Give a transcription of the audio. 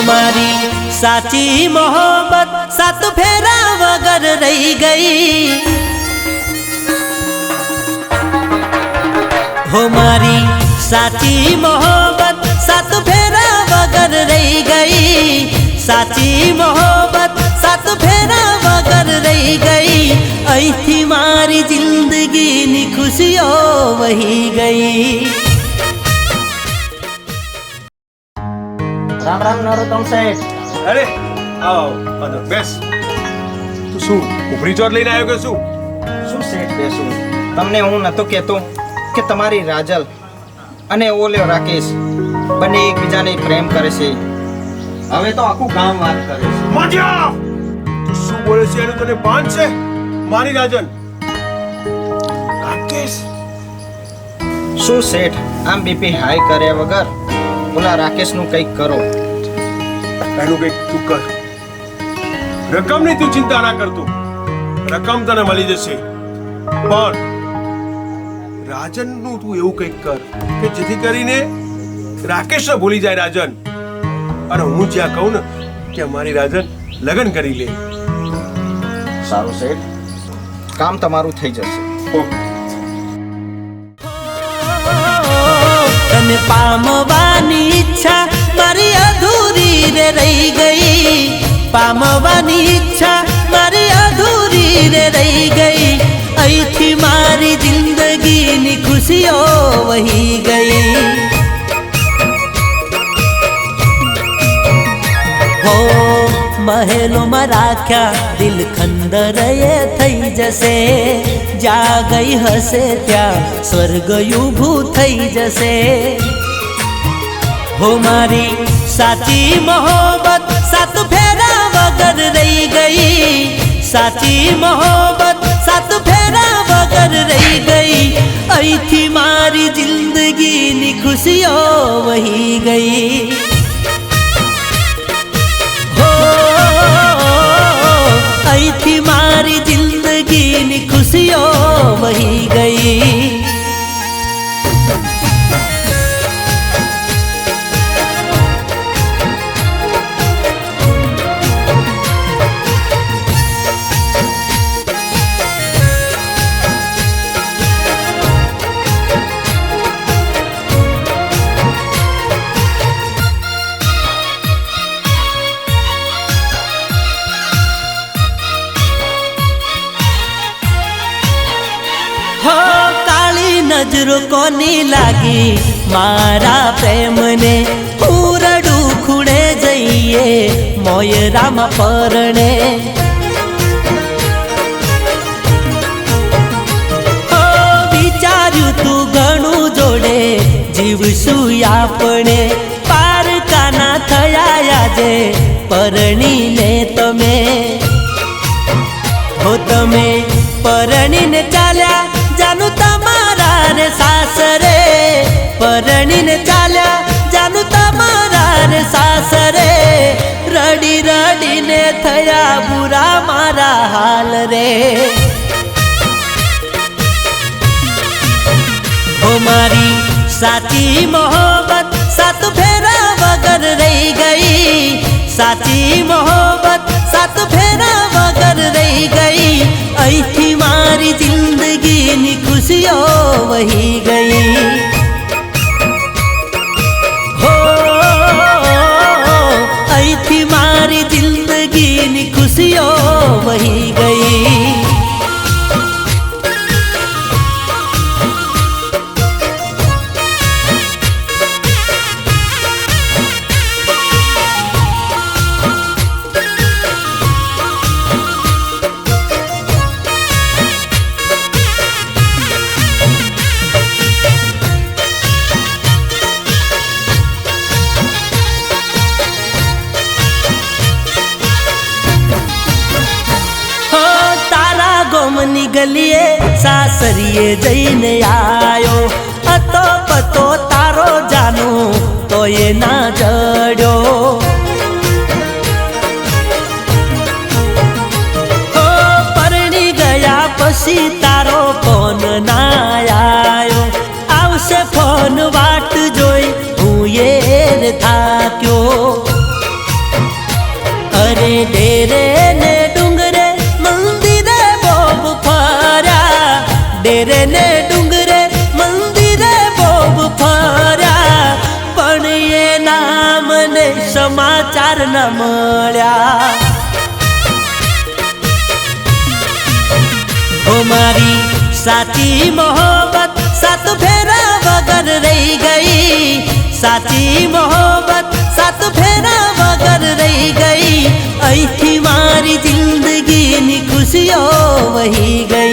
मारी साची मोहब्बत सात फेरा वगर रही गई। हो मारी साची मोहब्बत सात फेरा वगर रही गई। साची मोहब्बत सात फेरा वगर रही गई। ऐथी मारी जिंदगी नी खुशियों वही गई। राम राम नरोत्तम सेठ। अरे आओ आओ બેસ। તું શું ઉપરી ચોર લઈને આવ્યો કે શું? શું સેઠ બેસું? તમને હું નતો કહેતો કે તમારી રાજલ અને ઓલે રાકેશ બંને એકબીજાને પ્રેમ કરે છે? હવે તો આખું ગામ વાત કરે છે। માધ્યા તું શું બોલે છે એનું તને ભાન છે? મારી રાજન રાકેશ શું સેઠ આમ બીપી હાઈ કર્યા વગર ઓલા રાકેશનું કંઈક કરો। એનું કંઈક તું કર। રકમની તું ચિંતા ના કરતો, રકમ તને મળી જશે। પણ રાજનનું તું એવું કંઈક કર કે જેથી કરીને રાકેશને ભૂલી જાય રાજન, અને હું જ્યાં કહું ને કે મારી રાજન લગ્ન કરી લે। સારું સેઠ, કામ તમારું થઈ જશે। तने पामवानी इच्छा मारी अधूरी रे रही गई। पामवानी इच्छा मारी अधूरी रे रही गई। ऐथी मारी जिंदगी नी खुशियों वही गई। हो महलों में राख्या दिल खंडर ये थई जसे। जा गई हसे त्या स्वर्ग युभू थई जसे। हो मारी साची मोहब्बत सात फेरा वगर रही गई। साची मोहब्बत सात फेरा वगर रही गई। ऐथी मारी जिंदगी नी खुशियों वही गई। ऐथी मारी जिंदगी नी खुशियों वही गई। नजरो कोनी लागी मारा प्रेम ने। पूरडू खुड़े जइए मोयराम परणे। विचार्यु तू घणु जोड़े जीवशु आपणे। पारकाना थया जे परणी ने तमे। हो तमे परणी ने चाल्या जानू तमारा रे सासरे। परणी ने चाल्या जानू तमारा रे सासरे। रडी रडी ने थया बुरा मारा हाल रे। हो मारी साची मोहब्बत सात फेरा वगर रही गई। साची मोहब्बत सात फेरा वगर रही गई। ऐथी मारी जिंदगी नी खुशियों वही गई। हो ऐथी मारी जिंदगी नी खुशियों वही गई। गोमनी गलिए सासरिए जईने आयो। अतो पतो तारो जानू तो ये ना जड़ो। हो परणी गया पसी तारो फोन ना आयो। आवशे फोन वाट जोई हूँ ये थाक्यो। તાર ન મળ્યા ઓ મારી સાચી મોહબ્બત સાત ફેરા વગર રહી ગઈ સાચી મોહબ્બત સાત ફેરા વગર રહી ગઈ અહીંથી મારી જિંદગીની ખુશીઓ વહી ગઈ